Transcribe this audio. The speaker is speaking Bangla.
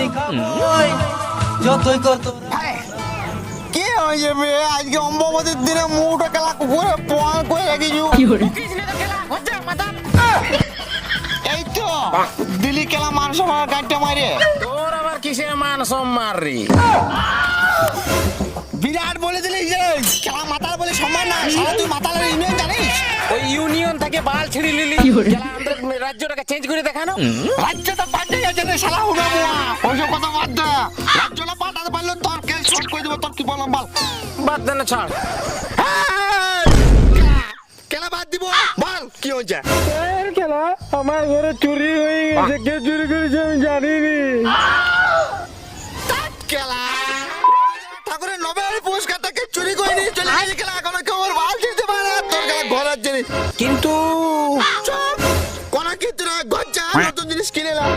আমি খাবই যতই কত। কে হয়েছে মেয়ে আজকে অম্বুবাচীর দিনে মুখটা খেলা করে পয় করে রেখেছু। এই তো দিলি খেলা মান সম্মান গাড়িটা মারে। তোর আবার কিসের মান সম্মান রে? বিরাট বলে দিলি যে খেলা মাতাল বলে সম্মান না, সারা তুই মাতালের ইউনিয়ন জানিস? ওই ইউনিয়ন থেকে বাল ছিঁড়ি লিলি, গেলা আমাদের রাজ্যটাকে চেঞ্জ করে দেখানো। রাজ্যটা পাল্টে গেছে রে শালা হুনা মুয়া, ওইসব কথা বাদ দে। রাজ্যটা পাল্টাতে পারলে তোর কেস শর্ট করে দেবো, তোর কি বললাম বল। বাদ দে না, ছাড়। খেলা বাদ দিব, বল কি হয়েছে? খেলা আমার ঘরে চুরি হয়ে গেছে, কে চুরি করেছে আমি জানিনি। খেলা ঠাকুরের নোবেল পুরস্কারটাকে চুরি করে নিয়ে চলে গেছে। খেলা এখনো কেউ ওর বাল দিতে পারে না, তোর খেলা ঘরের জিনিস। কিন্তু চুপ, কোনো কিছু না, গজ্জা নতুন জিনিস কিনে এলাম।